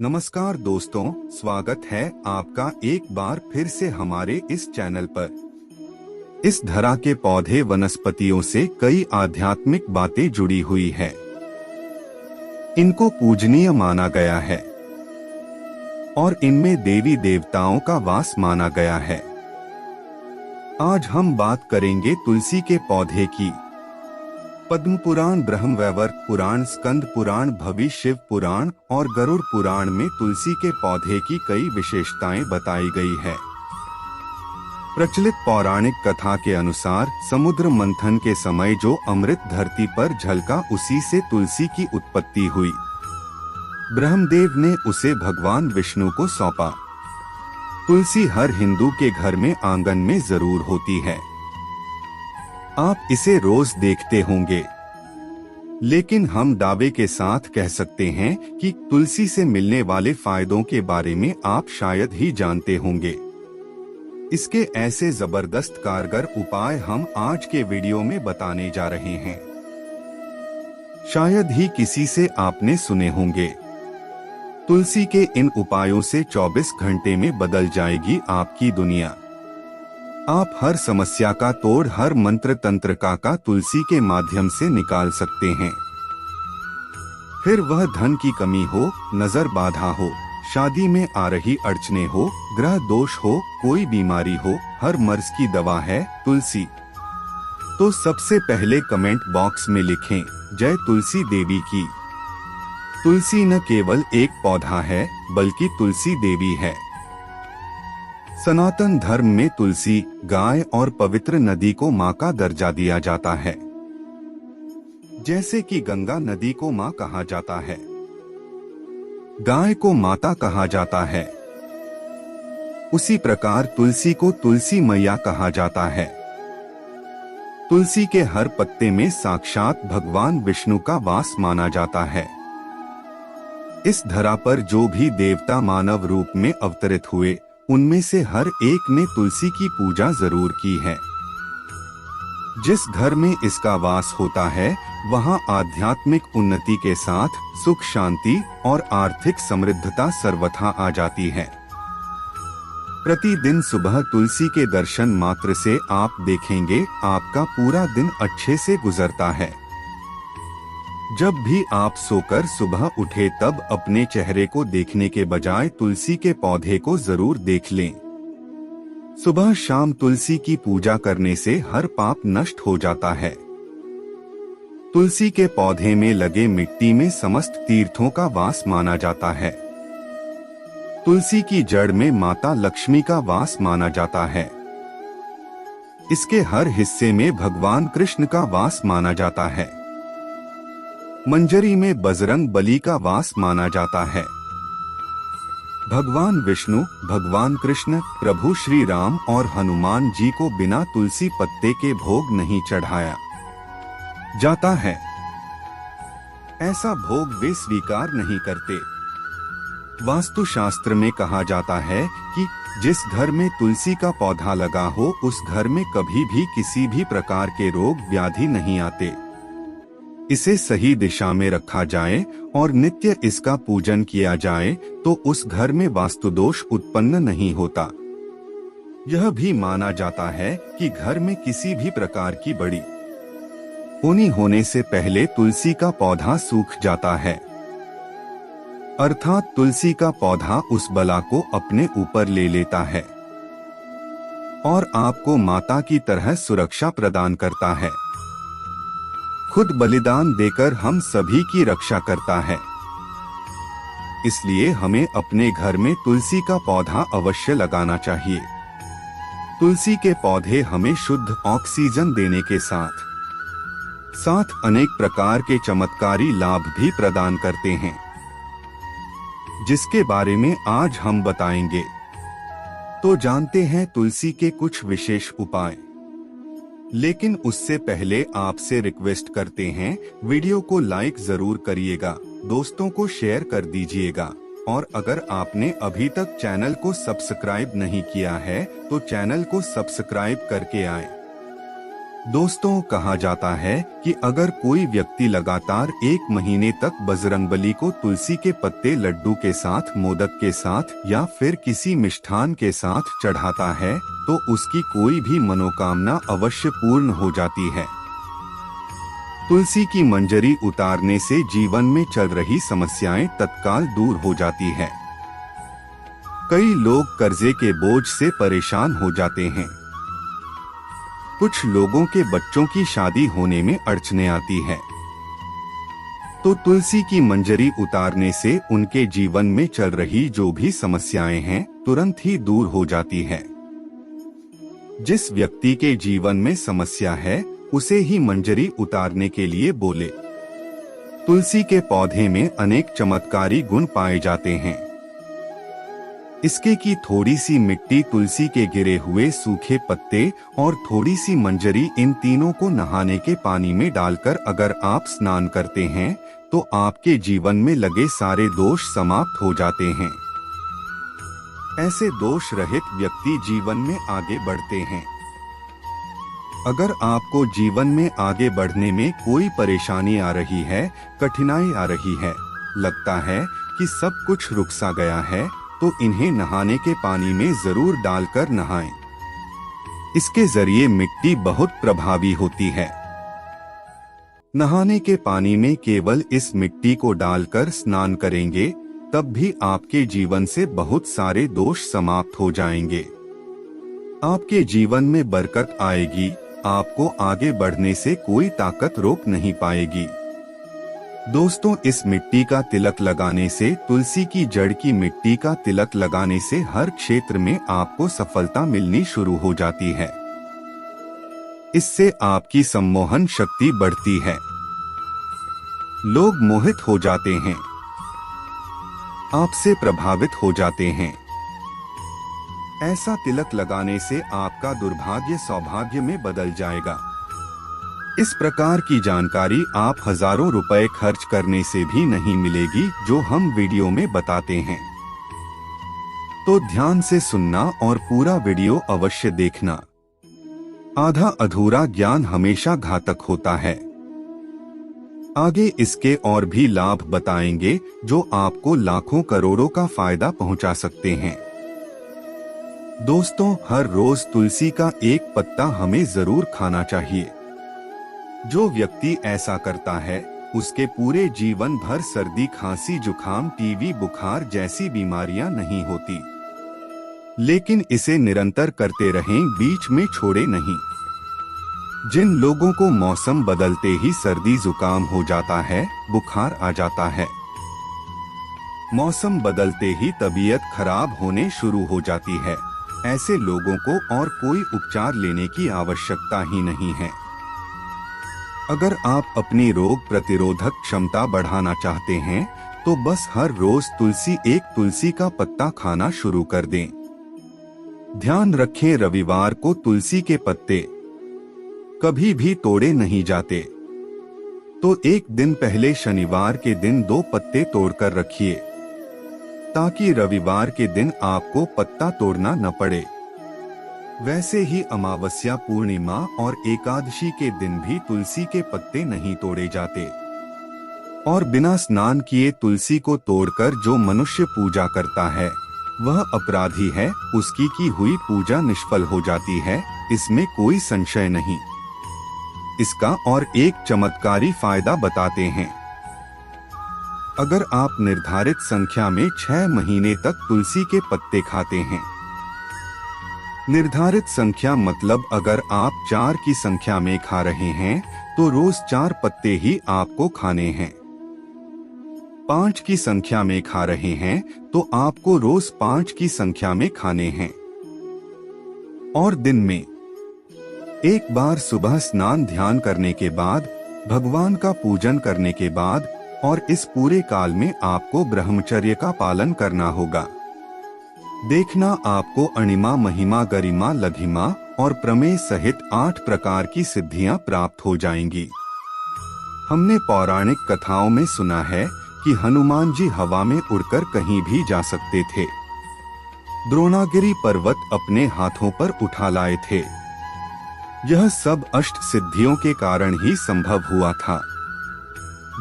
नमस्कार दोस्तों, स्वागत है आपका एक बार फिर से हमारे इस चैनल पर। इस धरा के पौधे वनस्पतियों से कई आध्यात्मिक बातें जुड़ी हुई है। इनको पूजनीय माना गया है और इनमें देवी देवताओं का वास माना गया है। आज हम बात करेंगे तुलसी के पौधे की। पद्म पुराण, ब्रह्मवैवर्त पुराण, स्कंद पुराण, भविष्य पुराण और गरुड़ पुराण में तुलसी के पौधे की कई विशेषताएं बताई गई है। प्रचलित पौराणिक कथा के अनुसार समुद्र मंथन के समय जो अमृत धरती पर झलका, उसी से तुलसी की उत्पत्ति हुई। ब्रह्मदेव ने उसे भगवान विष्णु को सौंपा। तुलसी हर हिंदू के घर में आंगन में जरूर होती है। आप इसे रोज देखते होंगे, लेकिन हम दावे के साथ कह सकते हैं कि तुलसी से मिलने वाले फायदों के बारे में आप शायद ही जानते होंगे। इसके ऐसे जबरदस्त कारगर उपाय हम आज के वीडियो में बताने जा रहे हैं। शायद ही किसी से आपने सुने होंगे। तुलसी के इन उपायों से 24 घंटे में बदल जाएगी आपकी दुनिया। आप हर समस्या का तोड़, हर मंत्र तंत्र का तुलसी के माध्यम से निकाल सकते हैं। फिर वह धन की कमी हो, नजर बाधा हो, शादी में आ रही अड़चने हो, ग्रह दोष हो, कोई बीमारी हो, हर मर्ज की दवा है तुलसी। तो सबसे पहले कमेंट बॉक्स में लिखें जय तुलसी देवी की। तुलसी न केवल एक पौधा है, बल्कि तुलसी देवी है। सनातन धर्म में तुलसी, गाय और पवित्र नदी को मां का दर्जा दिया जाता है। जैसे कि गंगा नदी को मां कहा जाता है, गाय को माता कहा जाता है, उसी प्रकार तुलसी को तुलसी मैया कहा जाता है। तुलसी के हर पत्ते में साक्षात भगवान विष्णु का वास माना जाता है। इस धरा पर जो भी देवता मानव रूप में अवतरित हुए, उनमें से हर एक ने तुलसी की पूजा जरूर की है। जिस घर में इसका वास होता है, वहां आध्यात्मिक उन्नति के साथ सुख, शांति और आर्थिक समृद्धता सर्वथा आ जाती है। प्रतिदिन सुबह तुलसी के दर्शन मात्र से आप देखेंगे आपका पूरा दिन अच्छे से गुजरता है। जब भी आप सोकर सुबह उठे, तब अपने चेहरे को देखने के बजाय तुलसी के पौधे को जरूर देख लें। सुबह शाम तुलसी की पूजा करने से हर पाप नष्ट हो जाता है। तुलसी के पौधे में लगे मिट्टी में समस्त तीर्थों का वास माना जाता है। तुलसी की जड़ में माता लक्ष्मी का वास माना जाता है। इसके हर हिस्से में भगवान कृष्ण का वास माना जाता है। मंजरी में बजरंग बली का वास माना जाता है। भगवान विष्णु, भगवान कृष्ण, प्रभु श्री राम और हनुमान जी को बिना तुलसी पत्ते के भोग नहीं चढ़ाया जाता है। ऐसा भोग वे स्वीकार नहीं करते। वास्तुशास्त्र में कहा जाता है कि जिस घर में तुलसी का पौधा लगा हो, उस घर में कभी भी किसी भी प्रकार के रोग व्याधि नहीं आते। इसे सही दिशा में रखा जाए और नित्य इसका पूजन किया जाए तो उस घर में वास्तु दोष उत्पन्न नहीं होता। यह भी माना जाता है कि घर में किसी भी प्रकार की बड़ी होनी होने से पहले तुलसी का पौधा सूख जाता है, अर्थात तुलसी का पौधा उस बला को अपने ऊपर ले लेता है और आपको माता की तरह सुरक्षा प्रदान करता है। खुद बलिदान देकर हम सभी की रक्षा करता है। इसलिए हमें अपने घर में तुलसी का पौधा अवश्य लगाना चाहिए। तुलसी के पौधे हमें शुद्ध ऑक्सीजन देने के साथ साथ अनेक प्रकार के चमत्कारी लाभ भी प्रदान करते हैं, जिसके बारे में आज हम बताएंगे। तो जानते हैं तुलसी के कुछ विशेष उपाय। लेकिन उससे पहले आपसे रिक्वेस्ट करते हैं, वीडियो को लाइक जरूर करिएगा, दोस्तों को शेयर कर दीजिएगा और अगर आपने अभी तक चैनल को सब्सक्राइब नहीं किया है तो चैनल को सब्सक्राइब करके आए। दोस्तों, कहा जाता है कि अगर कोई व्यक्ति लगातार 1 महीने तक बजरंगबली को तुलसी के पत्ते लड्डू के साथ, मोदक के साथ या फिर किसी मिष्ठान के साथ चढ़ाता है तो उसकी कोई भी मनोकामना अवश्य पूर्ण हो जाती है। तुलसी की मंजरी उतारने से जीवन में चल रही समस्याएं तत्काल दूर हो जाती है। कई लोग कर्जे के बोझ से परेशान हो जाते हैं। कुछ लोगों के बच्चों की शादी होने में अड़चनें आती है, तो तुलसी की मंजरी उतारने से उनके जीवन में चल रही जो भी समस्याएं हैं तुरंत ही दूर हो जाती है। जिस व्यक्ति के जीवन में समस्या है उसे ही मंजरी उतारने के लिए बोले। तुलसी के पौधे में अनेक चमत्कारी गुण पाए जाते हैं। इसके की थोड़ी सी मिट्टी, तुलसी के गिरे हुए सूखे पत्ते और थोड़ी सी मंजरी, इन तीनों को नहाने के पानी में डालकर अगर आप स्नान करते हैं तो आपके जीवन में लगे सारे दोष समाप्त हो जाते हैं। ऐसे दोष रहित व्यक्ति जीवन में आगे बढ़ते हैं। अगर आपको जीवन में आगे बढ़ने में कोई परेशानी आ रही है, कठिनाई आ रही है, लगता है कि सब कुछ रुक सा गया है, तो इन्हें नहाने के पानी में जरूर डालकर नहाएं। इसके जरिए मिट्टी बहुत प्रभावी होती है। नहाने के पानी में केवल इस मिट्टी को डालकर स्नान करेंगे तब भी आपके जीवन से बहुत सारे दोष समाप्त हो जाएंगे। आपके जीवन में बरकत आएगी। आपको आगे बढ़ने से कोई ताकत रोक नहीं पाएगी। दोस्तों, इस मिट्टी का तिलक लगाने से, तुलसी की जड़ की मिट्टी का तिलक लगाने से हर क्षेत्र में आपको सफलता मिलनी शुरू हो जाती है। इससे आपकी सम्मोहन शक्ति बढ़ती है। लोग मोहित हो जाते हैं, आपसे प्रभावित हो जाते हैं। ऐसा तिलक लगाने से आपका दुर्भाग्य सौभाग्य में बदल जाएगा। इस प्रकार की जानकारी आप हजारों रुपए खर्च करने से भी नहीं मिलेगी, जो हम वीडियो में बताते हैं। तो ध्यान से सुनना और पूरा वीडियो अवश्य देखना। आधा अधूरा ज्ञान हमेशा घातक होता है। आगे इसके और भी लाभ बताएंगे जो आपको लाखों करोड़ों का फायदा पहुंचा सकते हैं। दोस्तों, हर रोज तुलसी का एक पत्ता हमें जरूर खाना चाहिए। जो व्यक्ति ऐसा करता है उसके पूरे जीवन भर सर्दी, खांसी, जुकाम, टीबी, बुखार जैसी बीमारियां नहीं होती। लेकिन इसे निरंतर करते रहें, बीच में छोड़े नहीं। जिन लोगों को मौसम बदलते ही सर्दी जुकाम हो जाता है, बुखार आ जाता है, मौसम बदलते ही तबीयत खराब होने शुरू हो जाती है, ऐसे लोगों को और कोई उपचार लेने की आवश्यकता ही नहीं है। अगर आप अपनी रोग प्रतिरोधक क्षमता बढ़ाना चाहते हैं तो बस हर रोज एक तुलसी का पत्ता खाना शुरू कर दें। ध्यान रखें, रविवार को तुलसी के पत्ते कभी भी तोड़े नहीं जाते, तो एक दिन पहले शनिवार के दिन 2 पत्ते तोड़कर रखिए ताकि रविवार के दिन आपको पत्ता तोड़ना न पड़े। वैसे ही अमावस्या, पूर्णिमा और एकादशी के दिन भी तुलसी के पत्ते नहीं तोड़े जाते। और बिना स्नान किए तुलसी को तोड़कर जो मनुष्य पूजा करता है वह अपराधी है, उसकी की हुई पूजा निष्फल हो जाती है, इसमें कोई संशय नहीं। इसका और एक चमत्कारी फायदा बताते हैं। अगर आप निर्धारित संख्या में 6 महीने तक तुलसी के पत्ते खाते हैं, निर्धारित संख्या मतलब अगर आप 4 की संख्या में खा रहे हैं तो रोज 4 पत्ते ही आपको खाने हैं। 5 की संख्या में खा रहे हैं तो आपको रोज 5 की संख्या में खाने हैं। और दिन में एक बार सुबह स्नान ध्यान करने के बाद, भगवान का पूजन करने के बाद, और इस पूरे काल में आपको ब्रह्मचर्य का पालन करना होगा। देखना आपको अणिमा, महिमा, गरिमा, लघिमा और प्रमेय सहित 8 प्रकार की सिद्धियां प्राप्त हो जाएंगी। हमने पौराणिक कथाओं में सुना है कि हनुमान जी हवा में उड़कर कहीं भी जा सकते थे। द्रोणागिरी पर्वत अपने हाथों पर उठा लाए थे। यह सब अष्ट सिद्धियों के कारण ही संभव हुआ था,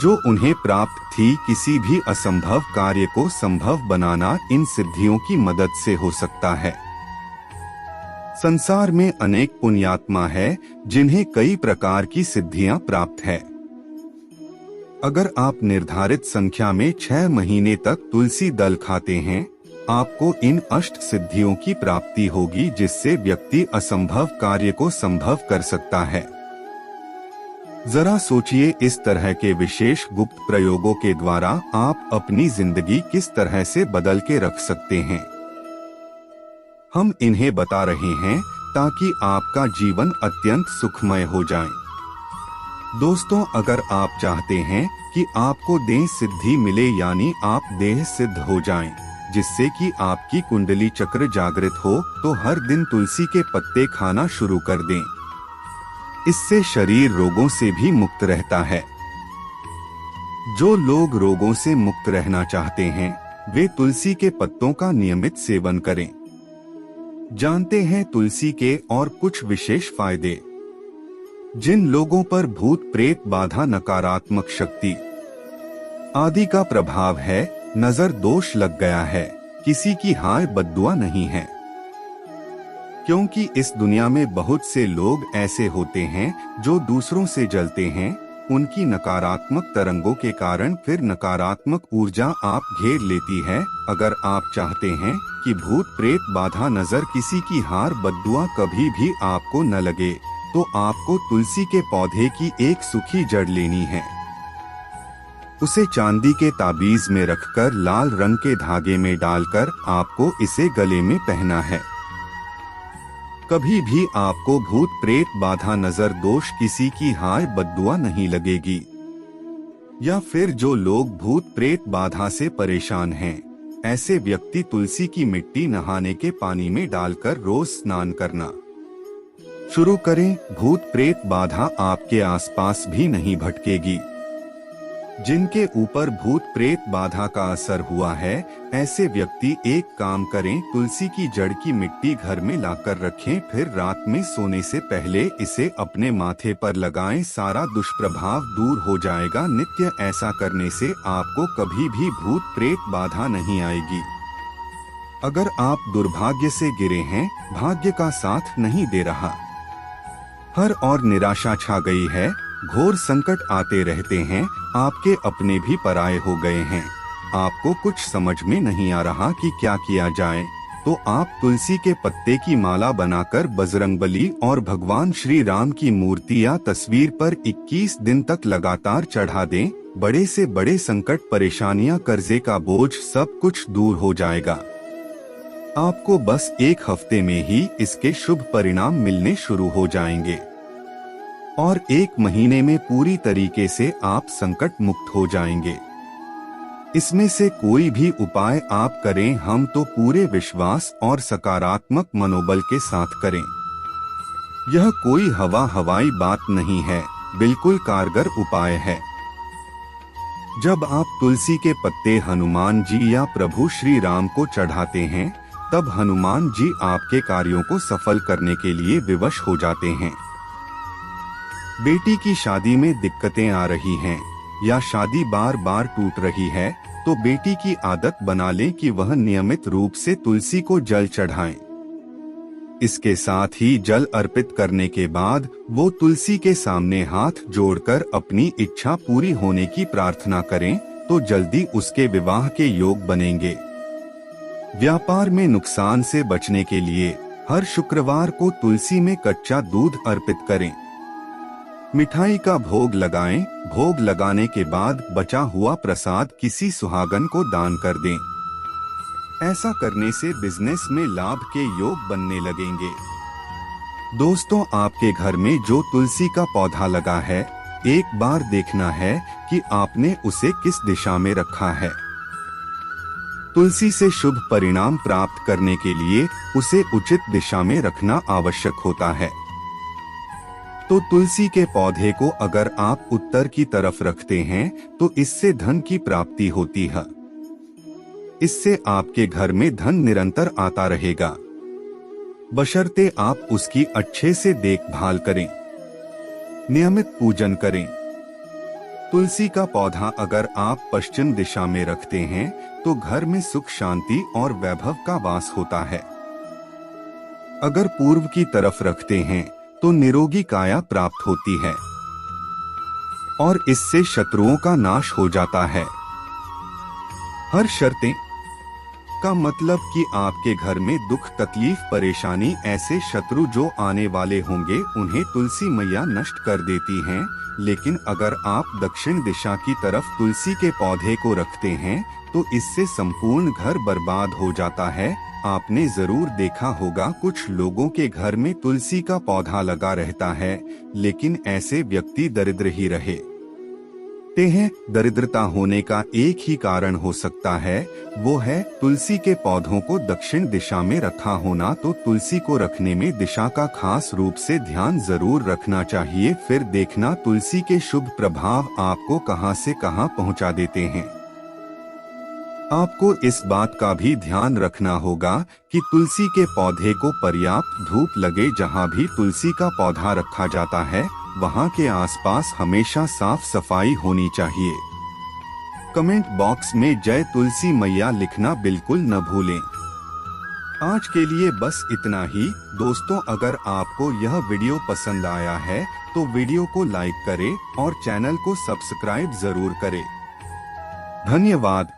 जो उन्हें प्राप्त थी। किसी भी असंभव कार्य को संभव बनाना इन सिद्धियों की मदद से हो सकता है। संसार में अनेक पुण्यात्मा है जिन्हें कई प्रकार की सिद्धियां प्राप्त है। अगर आप निर्धारित संख्या में 6 महीने तक तुलसी दल खाते हैं, आपको इन अष्ट सिद्धियों की प्राप्ति होगी, जिससे व्यक्ति असंभव कार्य को संभव कर सकता है। जरा सोचिए, इस तरह के विशेष गुप्त प्रयोगों के द्वारा आप अपनी जिंदगी किस तरह से बदल के रख सकते हैं। हम इन्हें बता रहे हैं ताकि आपका जीवन अत्यंत सुखमय हो जाए। दोस्तों, अगर आप चाहते हैं कि आपको देह सिद्धि मिले, यानी आप देह सिद्ध हो जाएं, जिससे कि आपकी कुंडली चक्र जागृत हो, तो हर दिन तुलसी के पत्ते खाना शुरू कर दें। इससे शरीर रोगों से भी मुक्त रहता है। जो लोग रोगों से मुक्त रहना चाहते हैं, वे तुलसी के पत्तों का नियमित सेवन करें। जानते हैं तुलसी के और कुछ विशेष फायदे। जिन लोगों पर भूत प्रेत बाधा, नकारात्मक शक्ति आदि का प्रभाव है, नजर दोष लग गया है, किसी की हाय बद्दुआ नहीं है। क्योंकि इस दुनिया में बहुत से लोग ऐसे होते हैं जो दूसरों से जलते हैं। उनकी नकारात्मक तरंगों के कारण फिर नकारात्मक ऊर्जा आप घेर लेती है। अगर आप चाहते हैं कि भूत प्रेत बाधा, नजर, किसी की हार बद्दुआ कभी भी आपको न लगे, तो आपको तुलसी के पौधे की एक सूखी जड़ लेनी है। उसे चांदी के ताबीज में रखकर लाल रंग के धागे में डालकर आपको इसे गले में पहना है। कभी भी आपको भूत प्रेत बाधा, नजर दोष, किसी की हाय बद्दुआ नहीं लगेगी। या फिर जो लोग भूत प्रेत बाधा से परेशान हैं, ऐसे व्यक्ति तुलसी की मिट्टी नहाने के पानी में डालकर रोज स्नान करना शुरू करें। भूत प्रेत बाधा आपके आसपास भी नहीं भटकेगी। जिनके ऊपर भूत प्रेत बाधा का असर हुआ है, ऐसे व्यक्ति एक काम करें, तुलसी की जड़ की मिट्टी घर में लाकर रखें, फिर रात में सोने से पहले इसे अपने माथे पर लगाएं। सारा दुष्प्रभाव दूर हो जाएगा। नित्य ऐसा करने से आपको कभी भी भूत प्रेत बाधा नहीं आएगी। अगर आप दुर्भाग्य से गिरे हैं, भाग्य का साथ नहीं दे रहा, हर और निराशा छा गई है, घोर संकट आते रहते हैं, आपके अपने भी पराये हो गए हैं, आपको कुछ समझ में नहीं आ रहा कि क्या किया जाए, तो आप तुलसी के पत्ते की माला बनाकर बजरंगबली और भगवान श्री राम की मूर्ति या तस्वीर पर 21 दिन तक लगातार चढ़ा दें। बड़े से बड़े संकट, परेशानियां, कर्जे का बोझ, सब कुछ दूर हो जाएगा। आपको बस 1 हफ्ते में ही इसके शुभ परिणाम मिलने शुरू हो जाएंगे और 1 महीने में पूरी तरीके से आप संकट मुक्त हो जाएंगे। इसमें से कोई भी उपाय आप करें, हम तो पूरे विश्वास और सकारात्मक मनोबल के साथ करें। यह कोई हवाई बात नहीं है, बिल्कुल कारगर उपाय है। जब आप तुलसी के पत्ते हनुमान जी या प्रभु श्री राम को चढ़ाते हैं, तब हनुमान जी आपके कार्यों को सफल करने के लिए विवश हो जाते हैं। बेटी की शादी में दिक्कतें आ रही हैं या शादी बार बार टूट रही है, तो बेटी की आदत बना लें कि वह नियमित रूप से तुलसी को जल चढ़ाएं। इसके साथ ही जल अर्पित करने के बाद वो तुलसी के सामने हाथ जोड़कर अपनी इच्छा पूरी होने की प्रार्थना करें, तो जल्दी उसके विवाह के योग बनेंगे। व्यापार में नुकसान से बचने के लिए हर शुक्रवार को तुलसी में कच्चा दूध अर्पित करें। मिठाई का भोग लगाएं। भोग लगाने के बाद बचा हुआ प्रसाद किसी सुहागन को दान कर दें। ऐसा करने से बिजनेस में लाभ के योग बनने लगेंगे। दोस्तों, आपके घर में जो तुलसी का पौधा लगा है, एक बार देखना है कि आपने उसे किस दिशा में रखा है। तुलसी से शुभ परिणाम प्राप्त करने के लिए उसे उचित दिशा में रखना आवश्यक होता है। तो तुलसी के पौधे को अगर आप उत्तर की तरफ रखते हैं, तो इससे धन की प्राप्ति होती है। इससे आपके घर में धन निरंतर आता रहेगा। बशर्ते आप उसकी अच्छे से देखभाल करें, नियमित पूजन करें। तुलसी का पौधा अगर आप पश्चिम दिशा में रखते हैं तो घर में सुख शांति और वैभव का वास होता है। अगर पूर्व की तरफ रखते हैं तो निरोगी काया प्राप्त होती है और इससे शत्रुओं का नाश हो जाता है। हर शर्तें का मतलब कि आपके घर में दुख तकलीफ परेशानी ऐसे शत्रु जो आने वाले होंगे उन्हें तुलसी मैया नष्ट कर देती हैं। लेकिन अगर आप दक्षिण दिशा की तरफ तुलसी के पौधे को रखते हैं तो इससे संपूर्ण घर बर्बाद हो जाता है। आपने जरूर देखा होगा कुछ लोगों के घर में तुलसी का पौधा लगा रहता है लेकिन ऐसे व्यक्ति दरिद्र ही रहे हैं। दरिद्रता होने का एक ही कारण हो सकता है, वो है तुलसी के पौधों को दक्षिण दिशा में रखा होना। तो तुलसी को रखने में दिशा का खास रूप से ध्यान जरूर रखना चाहिए। फिर देखना तुलसी के शुभ प्रभाव आपको कहां से कहां पहुंचा देते हैं। आपको इस बात का भी ध्यान रखना होगा कि तुलसी के पौधे को पर्याप्त धूप लगे। जहां भी तुलसी का पौधा रखा जाता है वहां के आसपास हमेशा साफ सफाई होनी चाहिए। कमेंट बॉक्स में जय तुलसी मैया लिखना बिल्कुल न भूलें। आज के लिए बस इतना ही दोस्तों। अगर आपको यह वीडियो पसंद आया है तो वीडियो को लाइक करें और चैनल को सब्सक्राइब जरूर करें। धन्यवाद।